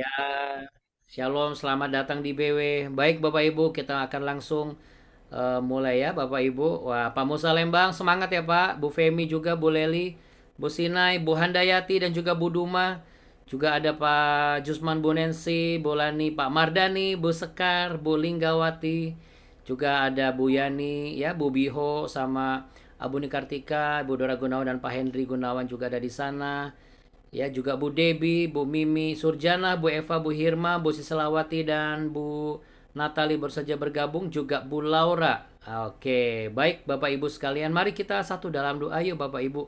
Ya, Shalom, selamat datang di BW. Baik Bapak Ibu, kita akan langsung mulai ya Bapak Ibu. Wah, Pak Musa Lembang, semangat ya Pak. Bu Femi juga, Bu Leli, Bu Sinai, Bu Handayati, dan juga Bu Duma. Juga ada Pak Jusman, Bu Nensi, Bu Lani, Pak Mardani, Bu Sekar, Bu Linggawati. Juga ada Bu Yani, ya Bu Biho, sama Abu Nikartika, Bu Dora Gunawan, dan Pak Hendri Gunawan juga ada di sana. Ya, juga Bu Debi, Bu Mimi Surjana, Bu Eva, Bu Hirma, Bu Siselawati, dan Bu Natali baru saja bergabung. Juga Bu Laura. Oke, baik Bapak Ibu sekalian. Mari kita satu dalam doa yuk Bapak Ibu.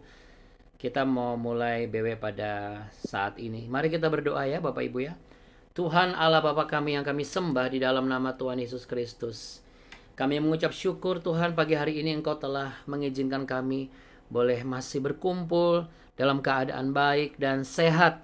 Kita mau mulai BW pada saat ini. Mari kita berdoa ya Bapak Ibu ya. Tuhan Allah Bapa kami yang kami sembah di dalam nama Tuhan Yesus Kristus. Kami mengucap syukur Tuhan pagi hari ini Engkau telah mengizinkan kami boleh masih berkumpul dalam keadaan baik dan sehat.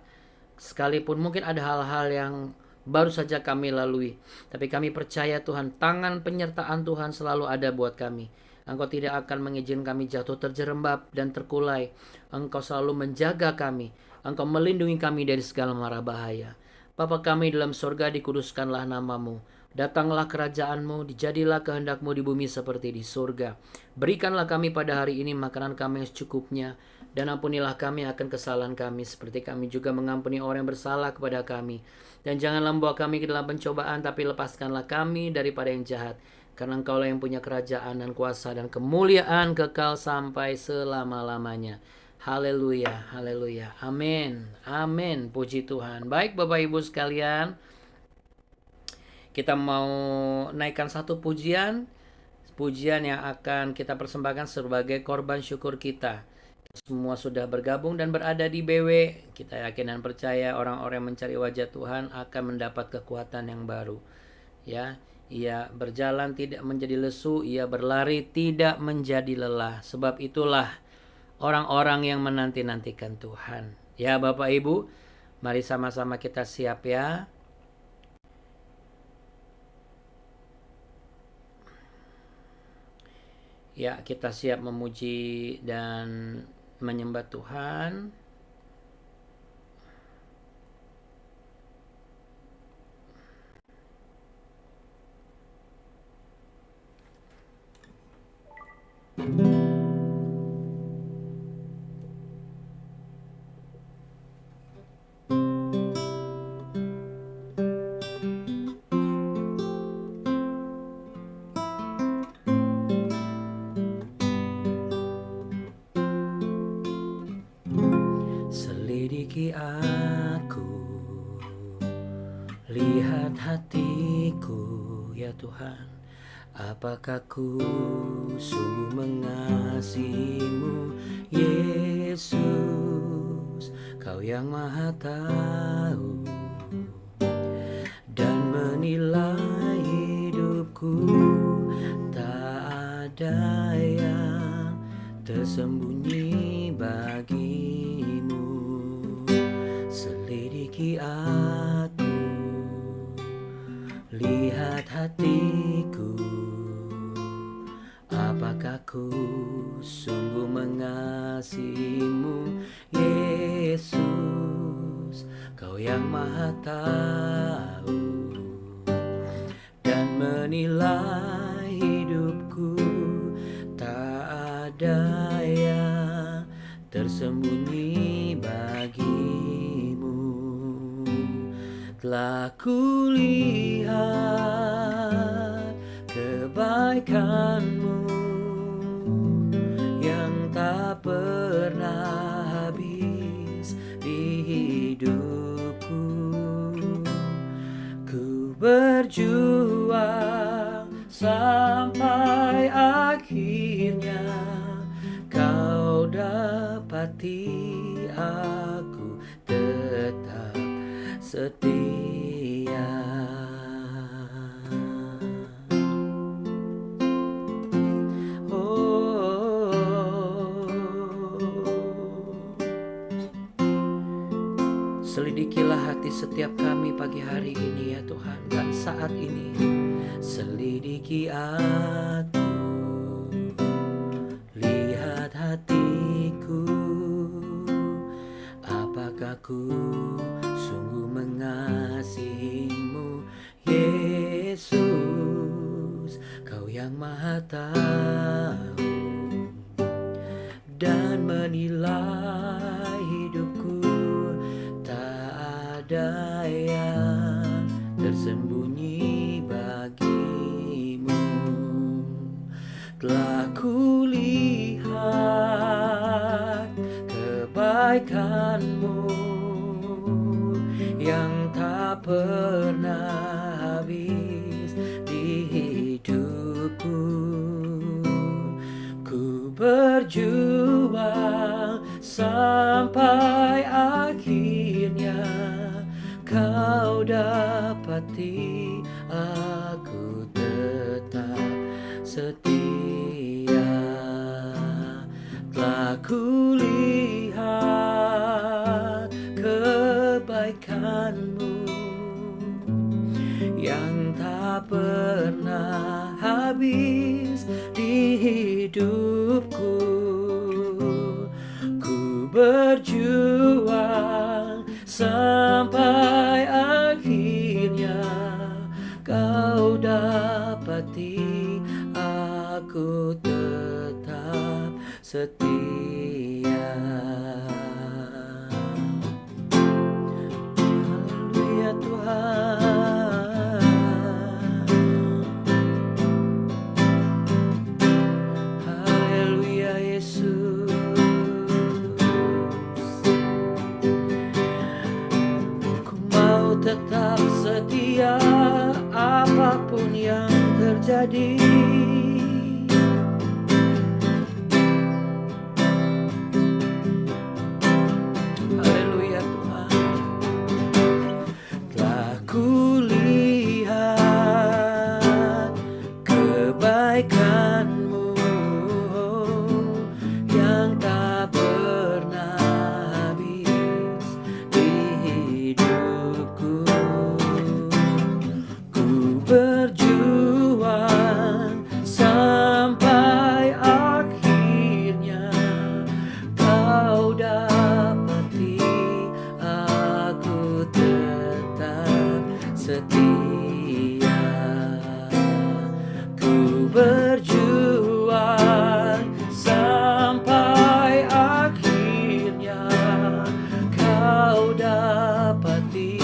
Sekalipun mungkin ada hal-hal yang baru saja kami lalui. Tapi kami percaya Tuhan, tangan penyertaan Tuhan selalu ada buat kami. Engkau tidak akan mengizinkan kami jatuh terjerembab dan terkulai. Engkau selalu menjaga kami. Engkau melindungi kami dari segala mara bahaya. Bapa kami dalam sorga, dikuduskanlah namamu. Datanglah kerajaanmu, dijadilah kehendakmu di bumi seperti di surga. Berikanlah kami pada hari ini makanan kami yang secukupnya, dan ampunilah kami akan kesalahan kami, seperti kami juga mengampuni orang yang bersalah kepada kami. Dan janganlah membawa kami ke dalam pencobaan, tapi lepaskanlah kami daripada yang jahat. Karena Engkaulah yang punya kerajaan dan kuasa dan kemuliaan kekal sampai selama-lamanya. Haleluya, haleluya, amin, amin, puji Tuhan. Baik Bapak Ibu sekalian, kita mau naikkan satu pujian, pujian yang akan kita persembahkan sebagai korban syukur kita. Semua sudah bergabung dan berada di BW. Kita yakin dan percaya orang-orang yang mencari wajah Tuhan akan mendapat kekuatan yang baru. Ya, ia berjalan tidak menjadi lesu, ia berlari tidak menjadi lelah. Sebab itulah orang-orang yang menanti-nantikan Tuhan. Ya Bapak Ibu, mari sama-sama kita siap ya. Ya, kita siap memuji dan menyembah Tuhan. Selidiki aku, lihat hatiku ya Tuhan. Apakah ku sungguh mengasihimu, Yesus, Kau yang maha tahu dan menilai hidupku. Tak ada yang tersembunyi bagimu. Selidiki aku, lihat hatiku. Apakah ku sungguh mengasihimu, Yesus, Kau yang maha tahu dan menilai hidupku. Tak ada yang tersembunyi bagimu. Telah kulihat kebaikanmu yang tak pernah habis di hidupku. Ku berjuang sampai akhirnya Kau dapati aku tetap setia. Oh, selidikilah hati setiap kami pagi hari ini ya Tuhan, dan saat ini selidiki aku, lihat hatiku. Apakah ku sungguh mengasihi ada yang tersembunyi bagimu. Telah kulihat kebaikanmu yang tak pernah habis di hidupku. Ku berjuang sampai akhirnya kau dapati aku tetap setia. Telah kulihat kebaikanmu yang tak pernah habis di hidupku. Ku berjuang sampai akhirnya kau dapati aku tetap setia. Haleluya Tuhan, haleluya Yesus. Ku mau tetap setia apapun yang terjadi. Haleluya Tuhan. Telah kulihat kebaikanmu yang tak pernah habis di hidupku. Ku berjuang sampai akhirnya kau dapati aku tetap setia. Ku berjuang sampai akhirnya kau dapati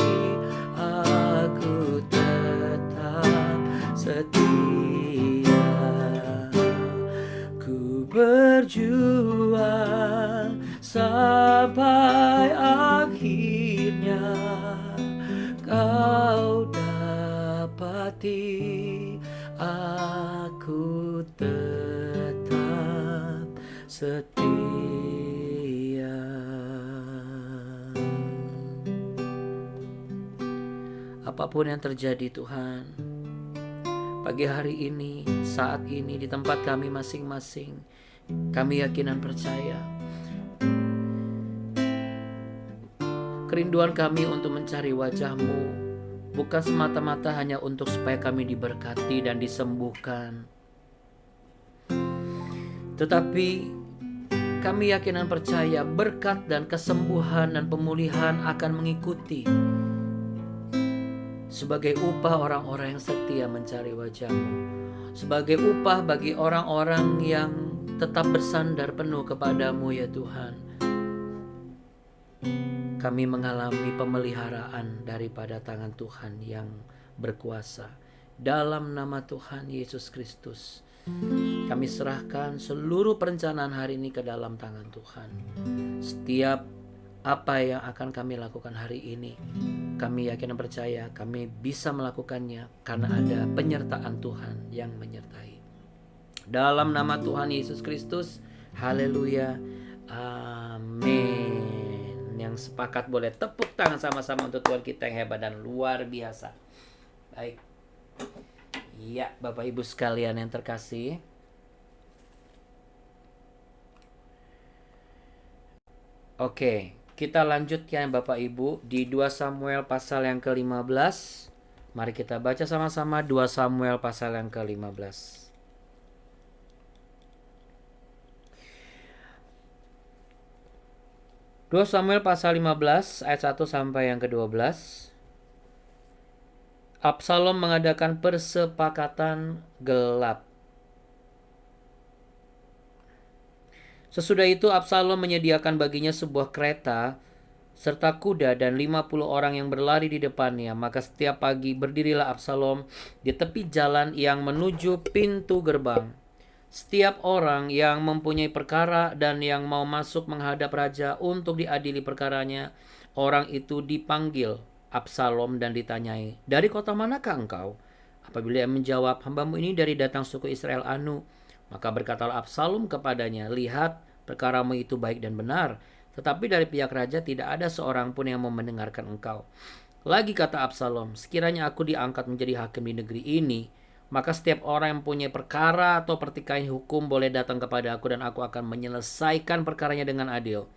aku tetap setia. Ku berjuang sampai akhirnya kau dapati aku tetap setia. Apapun yang terjadi Tuhan, pagi hari ini, saat ini, di tempat kami masing-masing, kami yakin dan percaya kerinduan kami untuk mencari wajah-Mu bukan semata-mata hanya untuk supaya kami diberkati dan disembuhkan, tetapi kami yakin dan percaya berkat dan kesembuhan dan pemulihan akan mengikuti sebagai upah orang-orang yang setia mencari wajah-Mu, sebagai upah bagi orang-orang yang tetap bersandar penuh kepadamu ya Tuhan. Kami mengalami pemeliharaan daripada tangan Tuhan yang berkuasa. Dalam nama Tuhan Yesus Kristus, kami serahkan seluruh perencanaan hari ini ke dalam tangan Tuhan. Setiap apa yang akan kami lakukan hari ini, kami yakin dan percaya kami bisa melakukannya karena ada penyertaan Tuhan yang menyertai. Dalam nama Tuhan Yesus Kristus, haleluya, amin. Yang sepakat boleh tepuk tangan sama-sama untuk Tuhan kita yang hebat dan luar biasa. Baik. Iya, Bapak Ibu sekalian yang terkasih. Oke, kita lanjutkan Bapak Ibu di 2 Samuel pasal yang ke-15. Mari kita baca sama-sama 2 Samuel pasal yang ke-15. Samuel pasal 15 ayat 1 sampai yang ke-12. Absalom mengadakan persepakatan gelap. Sesudah itu Absalom menyediakan baginya sebuah kereta serta kuda dan 50 orang yang berlari di depannya. Maka setiap pagi berdirilah Absalom di tepi jalan yang menuju pintu gerbang. Setiap orang yang mempunyai perkara dan yang mau masuk menghadap raja untuk diadili perkaranya, orang itu dipanggil Absalom dan ditanyai, "Dari kota manakah engkau?" Apabila ia menjawab, "Hambamu ini dari datang suku Israel Anu." Maka berkatalah Absalom kepadanya, "Lihat, perkaramu itu baik dan benar, tetapi dari pihak raja tidak ada seorang pun yang mau mendengarkan engkau." Lagi kata Absalom, "Sekiranya aku diangkat menjadi hakim di negeri ini, maka setiap orang yang punya perkara atau pertikaian hukum boleh datang kepada aku dan aku akan menyelesaikan perkaranya dengan adil.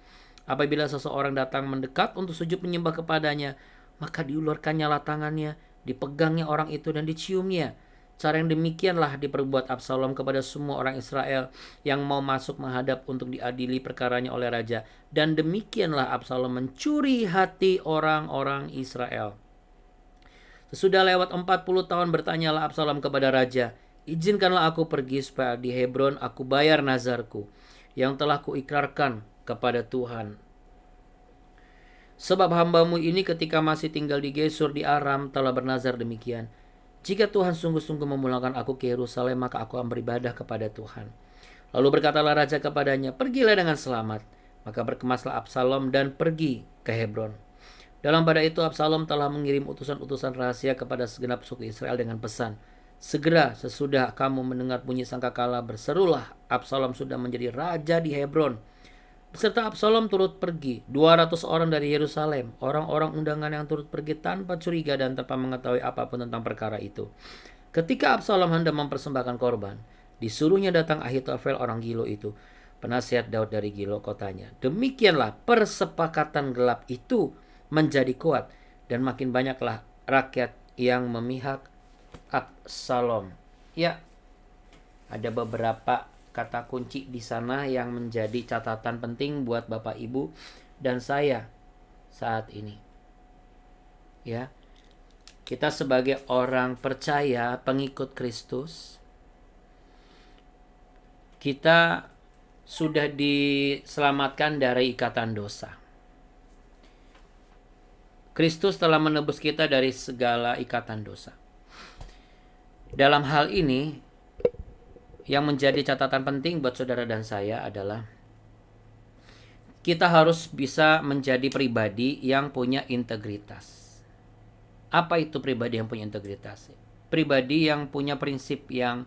Apabila seseorang datang mendekat untuk sujud menyembah kepadanya, maka diulurkannya tangannya, dipegangnya orang itu dan diciumnya." Cara yang demikianlah diperbuat Absalom kepada semua orang Israel yang mau masuk menghadap untuk diadili perkaranya oleh raja. Dan demikianlah Absalom mencuri hati orang-orang Israel. Sesudah lewat 40 tahun bertanyalah Absalom kepada raja, "Izinkanlah aku pergi supaya di Hebron aku bayar nazarku yang telah kuikrarkan kepada Tuhan. Sebab hambamu ini ketika masih tinggal di Gesur di Aram telah bernazar demikian. Jika Tuhan sungguh-sungguh memulangkan aku ke Yerusalem, maka aku akan beribadah kepada Tuhan." Lalu berkatalah raja kepadanya, "Pergilah dengan selamat." Maka berkemaslah Absalom dan pergi ke Hebron. Dalam pada itu Absalom telah mengirim utusan-utusan rahasia kepada segenap suku Israel dengan pesan, "Segera sesudah kamu mendengar bunyi sangkakala, berserulah, Absalom sudah menjadi raja di Hebron." Beserta Absalom turut pergi 200 orang dari Yerusalem, orang-orang undangan yang turut pergi tanpa curiga dan tanpa mengetahui apapun tentang perkara itu. Ketika Absalom hendak mempersembahkan korban, disuruhnya datang Ahitofel orang Gilo itu, penasihat Daud dari Gilo kotanya. Demikianlah persepakatan gelap itu menjadi kuat dan makin banyaklah rakyat yang memihak Absalom. Ya, ada beberapa kata kunci di sana yang menjadi catatan penting buat Bapak Ibu dan saya saat ini. Ya. Kita sebagai orang percaya, pengikut Kristus, kita sudah diselamatkan dari ikatan dosa. Kristus telah menebus kita dari segala ikatan dosa. Dalam hal ini, yang menjadi catatan penting buat saudara dan saya adalah kita harus bisa menjadi pribadi yang punya integritas. Apa itu pribadi yang punya integritas? Pribadi yang punya prinsip yang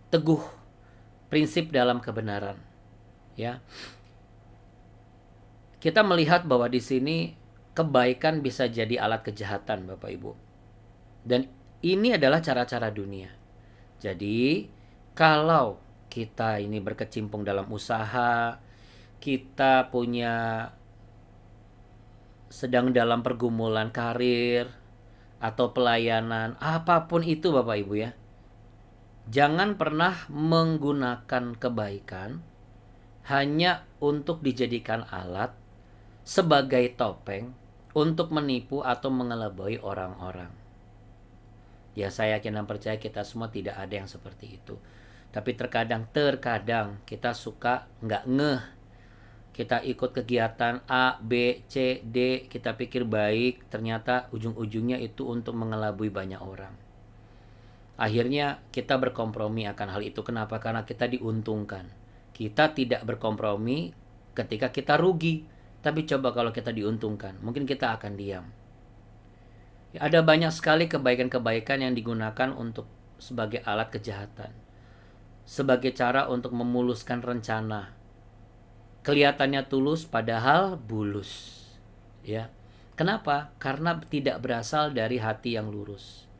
teguh, prinsip dalam kebenaran. Ya, kita melihat bahwa di sini kebaikan bisa jadi alat kejahatan, Bapak Ibu. Dan ini adalah cara-cara dunia. Jadi, kalau kita ini berkecimpung dalam usaha, kita sedang dalam pergumulan karir atau pelayanan, apapun itu Bapak Ibu ya, jangan pernah menggunakan kebaikan hanya untuk dijadikan alat sebagai topeng untuk menipu atau mengelabui orang-orang. Ya, saya yakin dan percaya kita semua tidak ada yang seperti itu. Tapi terkadang kita suka nggak ngeh. Kita ikut kegiatan A, B, C, D, kita pikir baik, ternyata ujung-ujungnya itu untuk mengelabui banyak orang. Akhirnya kita berkompromi akan hal itu. Kenapa? Karena kita diuntungkan. Kita tidak berkompromi ketika kita rugi. Tapi coba kalau kita diuntungkan, mungkin kita akan diam. Ada banyak sekali kebaikan-kebaikan yang digunakan untuk sebagai alat kejahatan. Sebagai cara untuk memuluskan rencana. Kelihatannya tulus padahal bulus. Ya. Kenapa? Karena tidak berasal dari hati yang lurus.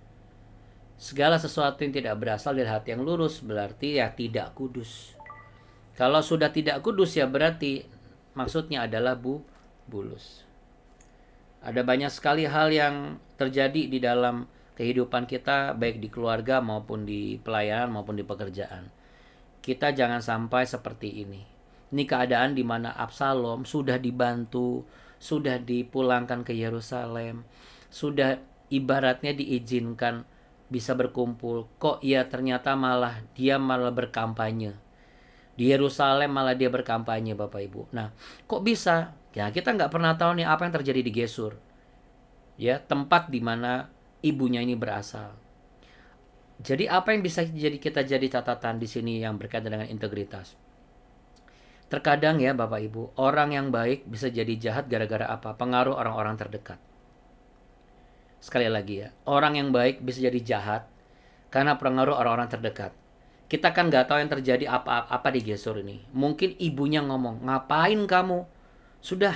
Segala sesuatu yang tidak berasal dari hati yang lurus berarti ya tidak kudus. Kalau sudah tidak kudus ya berarti maksudnya adalah bulus. Ada banyak sekali hal yang terjadi di dalam kehidupan kita, baik di keluarga maupun di pelayanan maupun di pekerjaan. Kita jangan sampai seperti ini. Ini keadaan di mana Absalom sudah dibantu, sudah dipulangkan ke Yerusalem, sudah ibaratnya diizinkan bisa berkumpul. Kok ya ternyata dia malah berkampanye. Di Yerusalem malah dia berkampanye, Bapak Ibu. Nah, kok bisa? Ya, kita nggak pernah tahu nih apa yang terjadi di Gesur. Ya, tempat di mana ibunya ini berasal. Jadi apa yang bisa jadi catatan di sini yang berkaitan dengan integritas? Terkadang ya Bapak Ibu, orang yang baik bisa jadi jahat gara-gara apa? Pengaruh orang-orang terdekat. Sekali lagi ya, orang yang baik bisa jadi jahat karena pengaruh orang-orang terdekat. Kita kan nggak tahu yang terjadi apa-apa di Gesur ini. Mungkin ibunya ngomong, ngapain kamu? Sudah,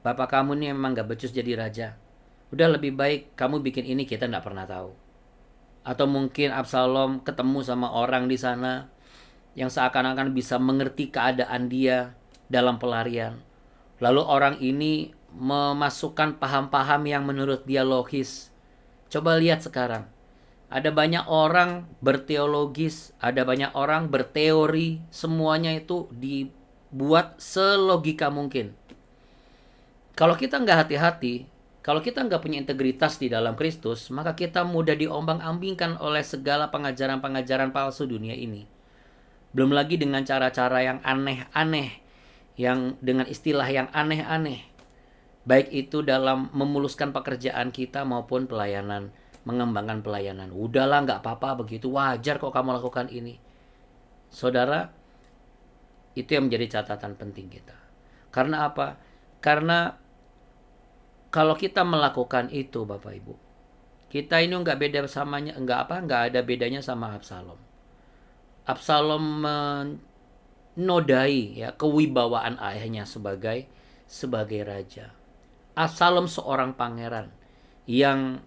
bapak kamu ini memang nggak becus jadi raja. Udah lebih baik kamu bikin ini, kita nggak pernah tahu. Atau mungkin Absalom ketemu sama orang di sana yang seakan-akan bisa mengerti keadaan dia dalam pelarian. Lalu orang ini memasukkan paham-paham yang menurut dia logis. Coba lihat sekarang. Ada banyak orang berteologis, ada banyak orang berteori, semuanya itu dibuat selogika mungkin. Kalau kita nggak hati-hati, kalau kita nggak punya integritas di dalam Kristus, maka kita mudah diombang-ambingkan oleh segala pengajaran-pengajaran palsu dunia ini. Belum lagi dengan cara-cara yang aneh-aneh, yang dengan istilah yang aneh-aneh. Baik itu dalam memuluskan pekerjaan kita maupun pelayanan, mengembangkan pelayanan. Udahlah, nggak apa-apa begitu, wajar kok kamu lakukan ini. Saudara, itu yang menjadi catatan penting kita. Karena apa? Karena kalau kita melakukan itu Bapak Ibu, kita ini nggak beda samanya, nggak ada bedanya sama Absalom. Absalom menodai ya kewibawaan ayahnya sebagai raja. Absalom seorang pangeran yang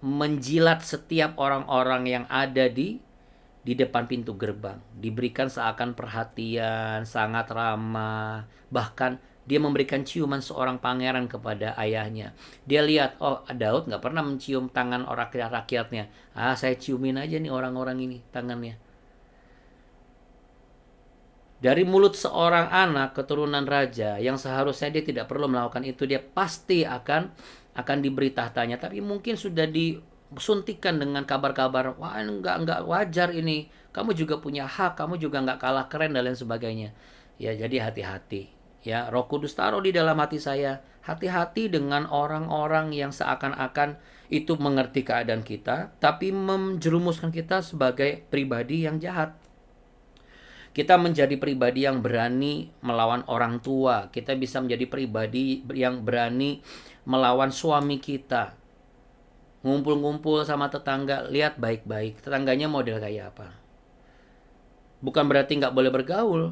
menjilat setiap orang-orang yang ada di depan pintu gerbang, diberikan seakan perhatian, sangat ramah, bahkan dia memberikan ciuman seorang pangeran kepada ayahnya. Dia lihat, oh Daud nggak pernah mencium tangan orang rakyatnya. Saya ciumin aja nih orang-orang ini tangannya. Dari mulut seorang anak keturunan raja yang seharusnya dia tidak perlu melakukan itu, dia pasti akan diberi tahtanya. Tapi mungkin sudah disuntikan dengan kabar-kabar, wah nggak wajar ini. Kamu juga punya hak, kamu juga nggak kalah keren dan lain sebagainya. Ya jadi hati-hati. Ya, Roh Kudus taruh di dalam hati saya, hati-hati dengan orang-orang yang seakan-akan itu mengerti keadaan kita, tapi menjerumuskan kita sebagai pribadi yang jahat. Kita menjadi pribadi yang berani melawan orang tua. Kita bisa menjadi pribadi yang berani melawan suami kita. Ngumpul-ngumpul sama tetangga, lihat baik-baik. Tetangganya model kayak apa. Bukan berarti nggak boleh bergaul.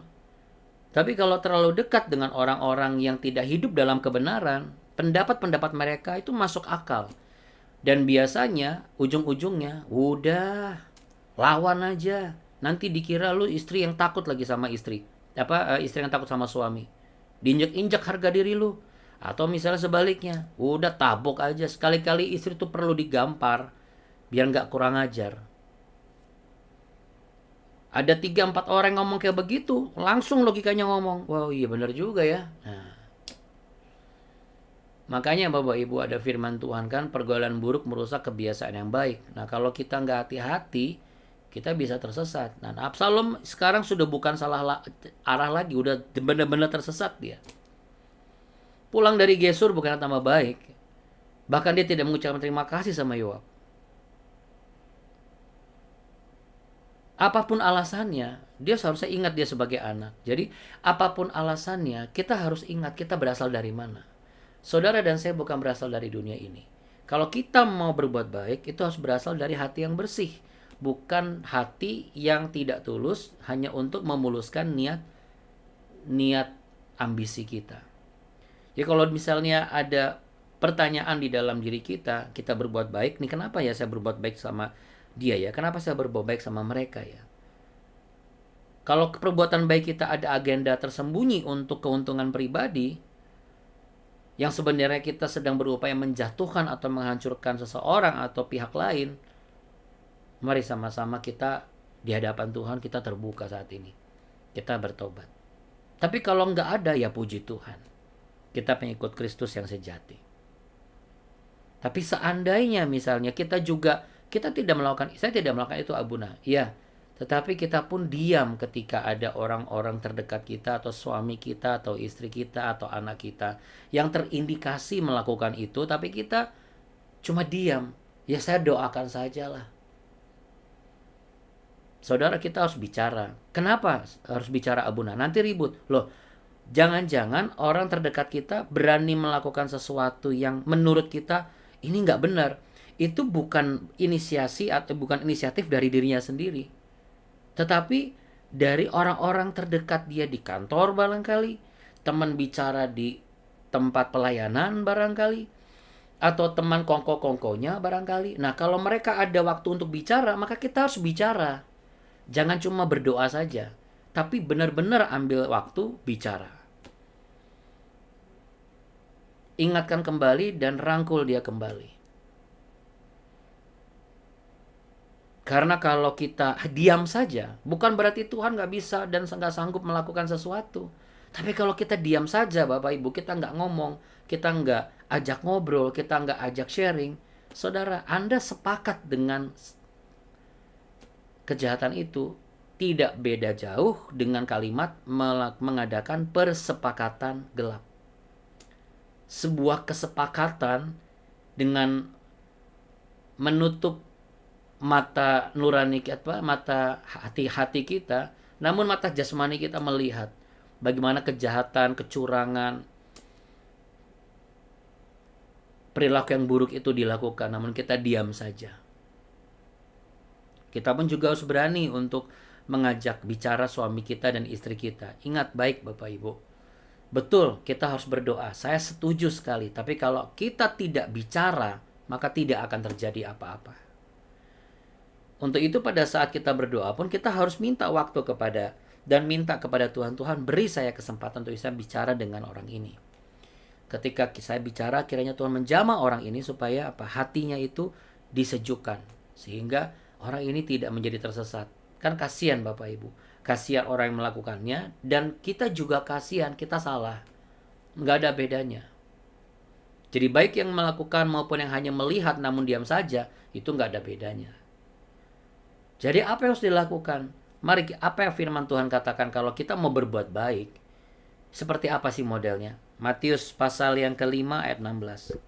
Tapi kalau terlalu dekat dengan orang-orang yang tidak hidup dalam kebenaran, pendapat-pendapat mereka itu masuk akal. Dan biasanya ujung-ujungnya, udah lawan aja. Nanti dikira lu istri yang takut lagi sama istri. Istri yang takut sama suami. Diinjek-injek harga diri lu. Atau misalnya sebaliknya, udah tabok aja. Sekali-kali istri tuh perlu digampar biar nggak kurang ajar. Ada 3-4 orang yang ngomong kayak begitu, langsung logikanya ngomong, wow iya benar juga ya. Nah, makanya Bapak Ibu ada firman Tuhan kan, pergaulan buruk merusak kebiasaan yang baik. Nah kalau kita nggak hati-hati, kita bisa tersesat. Nah Absalom sekarang sudah bukan salah arah lagi, udah benar-benar tersesat dia. Pulang dari Gesur bukan tambah baik, bahkan dia tidak mengucapkan terima kasih sama Yoab. Apapun alasannya, dia seharusnya ingat dia sebagai anak. Jadi apapun alasannya, kita harus ingat kita berasal dari mana. Saudara dan saya bukan berasal dari dunia ini. Kalau kita mau berbuat baik, itu harus berasal dari hati yang bersih. Bukan hati yang tidak tulus hanya untuk memuluskan niat ambisi kita. Jadi kalau misalnya ada pertanyaan di dalam diri kita, kita berbuat baik, nih kenapa ya saya berbuat baik sama dia ya? Kenapa saya berbuat baik sama mereka ya? Kalau perbuatan baik kita ada agenda tersembunyi untuk keuntungan pribadi, yang sebenarnya kita sedang berupaya menjatuhkan atau menghancurkan seseorang atau pihak lain, mari sama-sama kita di hadapan Tuhan kita terbuka saat ini. Kita bertobat. Tapi kalau nggak ada, ya puji Tuhan. Kita pengikut Kristus yang sejati. Tapi seandainya misalnya kita tidak melakukan, saya tidak melakukan itu Abuna. Iya, Tetapi kita pun diam ketika ada orang-orang terdekat kita atau suami kita atau istri kita atau anak kita yang terindikasi melakukan itu, tapi kita cuma diam. Ya saya doakan sajalah. Saudara, kita harus bicara. Kenapa harus bicara, Abuna? Nanti ribut. Loh, jangan-jangan orang terdekat kita berani melakukan sesuatu yang menurut kita ini nggak benar. Itu bukan inisiasi atau bukan inisiatif dari dirinya sendiri. Tetapi dari orang-orang terdekat dia di kantor barangkali, teman bicara di tempat pelayanan barangkali, atau teman kongko-kongkonya barangkali. Nah, kalau mereka ada waktu untuk bicara, maka kita harus bicara. Jangan cuma berdoa saja, tapi benar-benar ambil waktu bicara. Ingatkan kembali dan rangkul dia kembali. Karena kalau kita diam saja, bukan berarti Tuhan nggak bisa dan nggak sanggup melakukan sesuatu. Tapi kalau kita diam saja, Bapak Ibu, kita nggak ngomong, kita nggak ajak ngobrol, kita nggak ajak sharing, saudara, Anda sepakat dengan kejahatan itu, tidak beda jauh dengan kalimat mengadakan persepakatan gelap. Sebuah kesepakatan dengan menutup mata nurani kita, mata hati kita, namun mata jasmani kita melihat bagaimana kejahatan, kecurangan, perilaku yang buruk itu dilakukan, namun kita diam saja. Kita pun juga harus berani untuk mengajak bicara suami kita dan istri kita. Ingat baik Bapak Ibu, betul kita harus berdoa, saya setuju sekali. Tapi kalau kita tidak bicara, maka tidak akan terjadi apa-apa. Untuk itu pada saat kita berdoa pun kita harus minta waktu kepada dan minta kepada Tuhan, Tuhan beri saya kesempatan untuk bisa bicara dengan orang ini. Ketika saya bicara, kiranya Tuhan menjamah orang ini supaya hatinya itu disejukkan, sehingga orang ini tidak menjadi tersesat. Kan kasihan Bapak Ibu, kasihan orang yang melakukannya, dan kita juga kasihan, kita salah, nggak ada bedanya. Jadi baik yang melakukan maupun yang hanya melihat namun diam saja, itu nggak ada bedanya. Jadi apa yang harus dilakukan? Mari, apa yang firman Tuhan katakan kalau kita mau berbuat baik? Seperti apa sih modelnya? Matius pasal yang kelima ayat 16.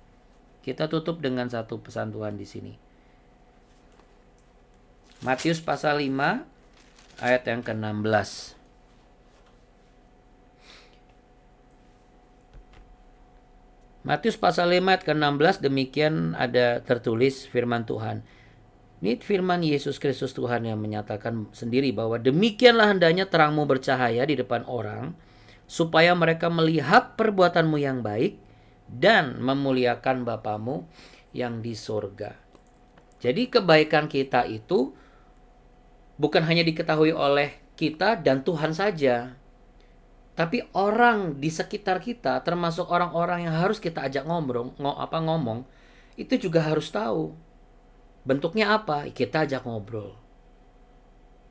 Kita tutup dengan satu pesan Tuhan di sini. Matius pasal 5 ayat yang ke-16. Matius pasal 5 ayat ke-16, demikian ada tertulis firman Tuhan. Ini firman Yesus Kristus Tuhan yang menyatakan sendiri bahwa demikianlah hendaknya terangmu bercahaya di depan orang, supaya mereka melihat perbuatanmu yang baik dan memuliakan Bapamu yang di surga. Jadi kebaikan kita itu bukan hanya diketahui oleh kita dan Tuhan saja, tapi orang di sekitar kita, termasuk orang-orang yang harus kita ajak ngomong, itu juga harus tahu. Bentuknya apa? Kita ajak ngobrol,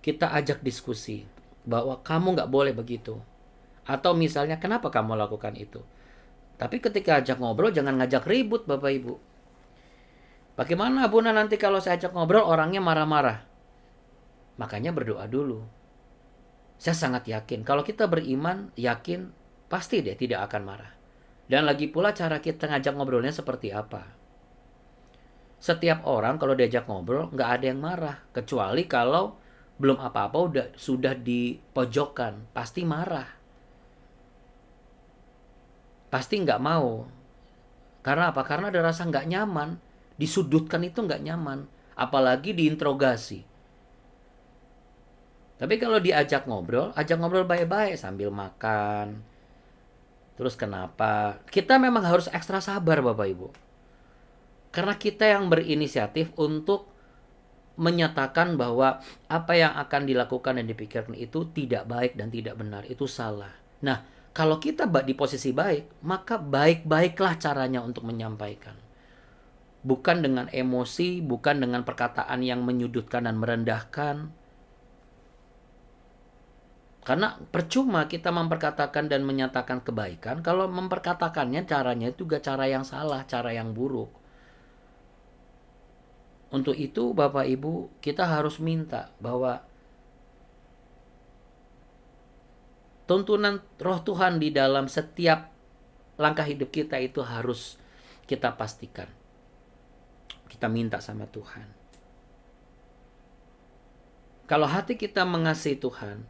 kita ajak diskusi bahwa kamu nggak boleh begitu, atau misalnya kenapa kamu lakukan itu. Tapi ketika ajak ngobrol jangan ngajak ribut Bapak Ibu. Bagaimana Bunda nanti kalau saya ajak ngobrol orangnya marah-marah? Makanya berdoa dulu. Saya sangat yakin kalau kita beriman, yakin pasti dia tidak akan marah. Dan lagi pula cara kita ngajak ngobrolnya seperti apa. Setiap orang kalau diajak ngobrol nggak ada yang marah, kecuali kalau belum apa-apa sudah dipojokkan, pasti marah. Pasti nggak mau. Karena apa? Karena ada rasa nggak nyaman. Disudutkan itu nggak nyaman. Apalagi diinterogasi. Tapi kalau diajak ngobrol, ajak ngobrol baik-baik sambil makan. Terus kenapa? Kita memang harus ekstra sabar Bapak Ibu. Karena kita yang berinisiatif untuk menyatakan bahwa apa yang akan dilakukan dan dipikirkan itu tidak baik dan tidak benar. Itu salah. Nah, kalau kita di posisi baik, maka baik-baiklah caranya untuk menyampaikan. Bukan dengan emosi, bukan dengan perkataan yang menyudutkan dan merendahkan. Karena percuma kita memperkatakan dan menyatakan kebaikan kalau memperkatakannya caranya itu juga cara yang salah, cara yang buruk. Untuk itu Bapak Ibu, kita harus minta bahwa tuntunan Roh Tuhan di dalam setiap langkah hidup kita itu harus kita pastikan. Kita minta sama Tuhan. Kalau hati kita mengasihi Tuhan,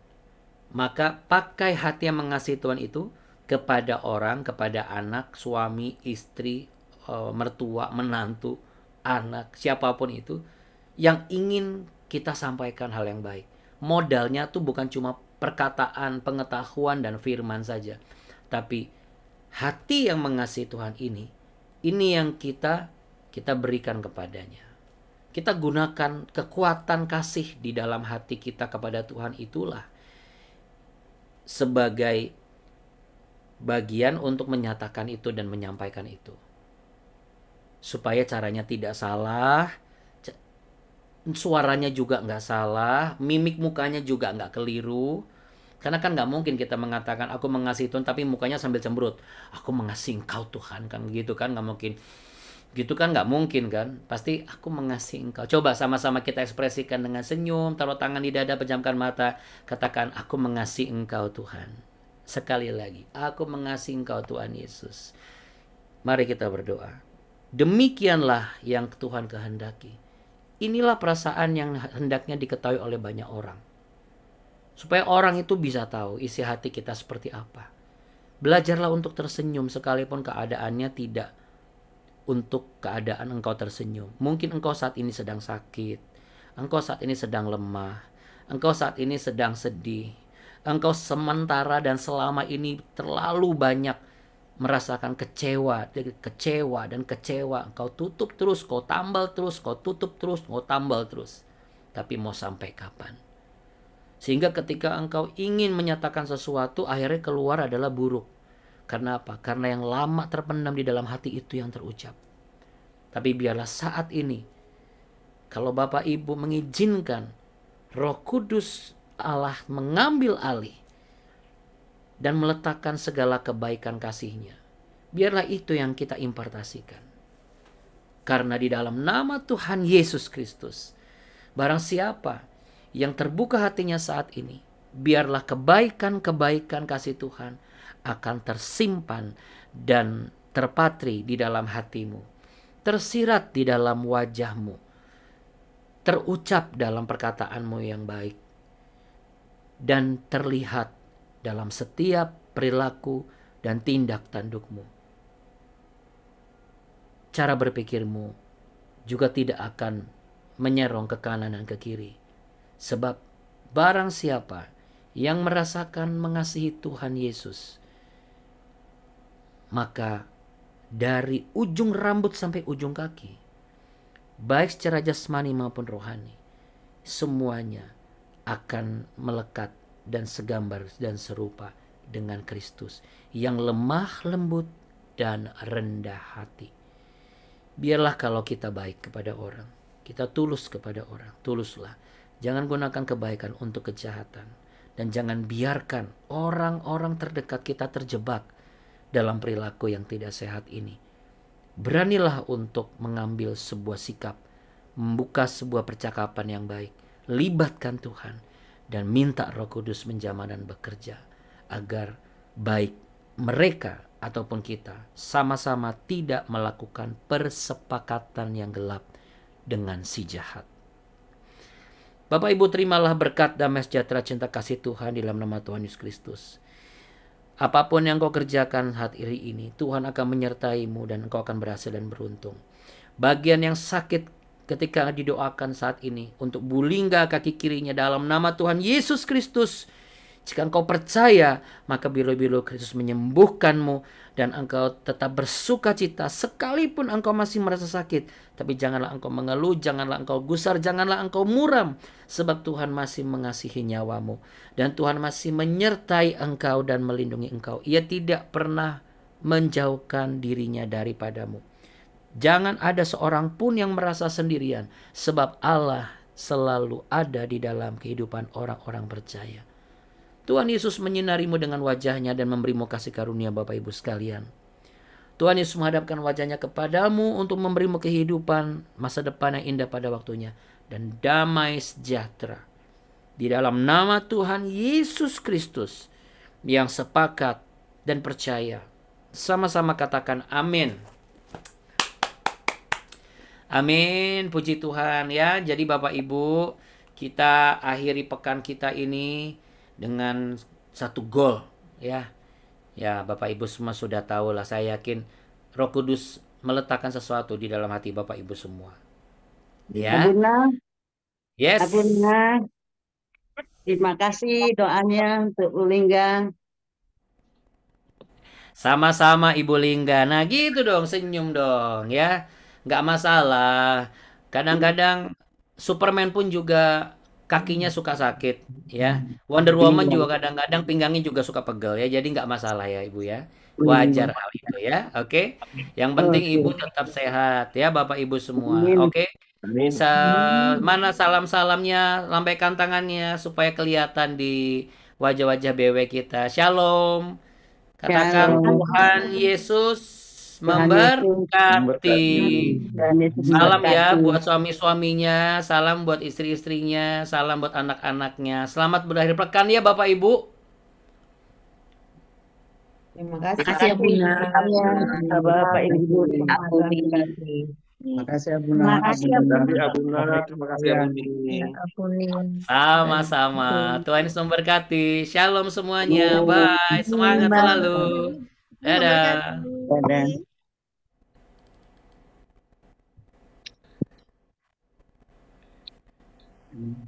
maka pakai hati yang mengasihi Tuhan itu kepada orang, kepada anak, suami, istri, mertua, menantu, anak, siapapun itu yang ingin kita sampaikan hal yang baik. Modalnya tuh bukan cuma perkataan, pengetahuan, dan firman saja. Tapi hati yang mengasihi Tuhan ini yang kita berikan kepadanya. Kita gunakan kekuatan kasih di dalam hati kita kepada Tuhan itulah sebagai bagian untuk menyatakan itu dan menyampaikan itu. Supaya caranya tidak salah, suaranya juga nggak salah, mimik mukanya juga nggak keliru. Karena kan nggak mungkin kita mengatakan aku mengasihi Tuhan tapi mukanya sambil cemberut. Aku mengasihi Engkau Tuhan, kan gitu kan, nggak mungkin. Gitu kan nggak mungkin kan. Pasti aku mengasihi Engkau. Coba sama-sama kita ekspresikan dengan senyum, taruh tangan di dada, pejamkan mata, katakan aku mengasihi Engkau Tuhan. Sekali lagi, aku mengasihi Engkau Tuhan Yesus. Mari kita berdoa. Demikianlah yang Tuhan kehendaki. Inilah perasaan yang hendaknya diketahui oleh banyak orang. Supaya orang itu bisa tahu isi hati kita seperti apa. Belajarlah untuk tersenyum sekalipun keadaannya tidak untuk keadaan engkau tersenyum. Mungkin engkau saat ini sedang sakit. Engkau saat ini sedang lemah. Engkau saat ini sedang sedih. Engkau sementara dan selama ini terlalu banyak merasakan kecewa. Engkau tutup terus, kau tambal terus, kau tutup terus, kau tambal terus. Tapi mau sampai kapan? Sehingga ketika engkau ingin menyatakan sesuatu, akhirnya keluar adalah buruk. Karena apa? Karena yang lama terpendam di dalam hati itu yang terucap. Tapi biarlah saat ini, kalau Bapak Ibu mengizinkan Roh Kudus Allah mengambil alih dan meletakkan segala kebaikan kasih-Nya, biarlah itu yang kita impartasikan. Karena di dalam nama Tuhan Yesus Kristus, barang siapa yang terbuka hatinya saat ini, biarlah kebaikan-kebaikan kasih Tuhan akan tersimpan dan terpatri di dalam hatimu, tersirat di dalam wajahmu, terucap dalam perkataanmu yang baik, dan terlihat dalam setiap perilaku dan tindak tandukmu. Cara berpikirmu juga tidak akan menyerong ke kanan dan ke kiri. Sebab barang siapa yang merasakan mengasihi Tuhan Yesus, maka dari ujung rambut sampai ujung kaki, baik secara jasmani maupun rohani, semuanya akan melekat dan segambar dan serupa dengan Kristus yang lemah lembut dan rendah hati. Biarlah kalau kita baik kepada orang, kita tulus kepada orang, tuluslah. Jangan gunakan kebaikan untuk kejahatan. Dan jangan biarkan orang-orang terdekat kita terjebak dalam perilaku yang tidak sehat ini. Beranilah untuk mengambil sebuah sikap, membuka sebuah percakapan yang baik, libatkan Tuhan, dan minta Roh Kudus menjamah dan bekerja, agar baik mereka ataupun kita sama-sama tidak melakukan persepakatan yang gelap dengan si jahat. Bapak Ibu, terimalah berkat damai sejahtera cinta kasih Tuhan di dalam nama Tuhan Yesus Kristus. Apapun yang kau kerjakan hari ini, Tuhan akan menyertaimu dan engkau akan berhasil dan beruntung. Bagian yang sakit ketika didoakan saat ini untuk bulingga kaki kirinya dalam nama Tuhan Yesus Kristus. Jika engkau percaya, maka bilu-bilu Kristus menyembuhkanmu dan engkau tetap bersuka cita sekalipun engkau masih merasa sakit. Tapi janganlah engkau mengeluh, janganlah engkau gusar, janganlah engkau muram. Sebab Tuhan masih mengasihi nyawamu. Dan Tuhan masih menyertai engkau dan melindungi engkau. Ia tidak pernah menjauhkan dirinya daripadamu. Jangan ada seorang pun yang merasa sendirian. Sebab Allah selalu ada di dalam kehidupan orang-orang percaya. Tuhan Yesus menyinarimu dengan wajahnya dan memberimu kasih karunia Bapak Ibu sekalian. Tuhan Yesus menghadapkan wajahnya kepadamu untuk memberimu kehidupan masa depan yang indah pada waktunya. Dan damai sejahtera. Di dalam nama Tuhan Yesus Kristus. yang sepakat dan percaya. Sama-sama katakan amin. Amin, puji Tuhan ya. Jadi Bapak Ibu, kita akhiri pekan kita ini dengan satu goal ya. Ya, Bapak Ibu semua sudah tahu lah, saya yakin Roh Kudus meletakkan sesuatu di dalam hati Bapak Ibu semua. Ya. Abuna, Yes. Abuna, terima kasih doanya untuk Ulingga. Sama-sama Ibu Lingga. Nah gitu dong, senyum dong ya. Nggak masalah. Kadang-kadang Superman pun juga kakinya suka sakit ya. Wonder Woman Iya. juga kadang-kadang pinggangnya juga suka pegel ya. Jadi nggak masalah ya Ibu ya. Hmm. Wajar hal itu ya. Oke. Yang penting Ibu Oke. tetap sehat ya Bapak Ibu semua. Amin. Oke. Mana salam-salamnya, lambaikan tangannya supaya kelihatan di wajah-wajah BW kita. Shalom. Katakan Shalom. Tuhan Yesus Tuhan Yesus memberkati. dan Yesus Salam ya memberkati. buat suami-suaminya, salam buat istri-istrinya, salam buat anak-anaknya. Selamat berakhir pekan ya Bapak Ibu. Terima Terima kasih kasih Abuna. semuanya. Bapak Ibu. Abuni. Terima kasih Abuna, Terima kasih Abuna dan Abuna. Kasih Abuna, terima kasih kalian. Abuni. Abuni. Sama-sama. Tuhan Yesus memberkati. Shalom semuanya. Amin. Bye. Semangat Bye. selalu. Tuhan Dadah. memberkati. Dadah.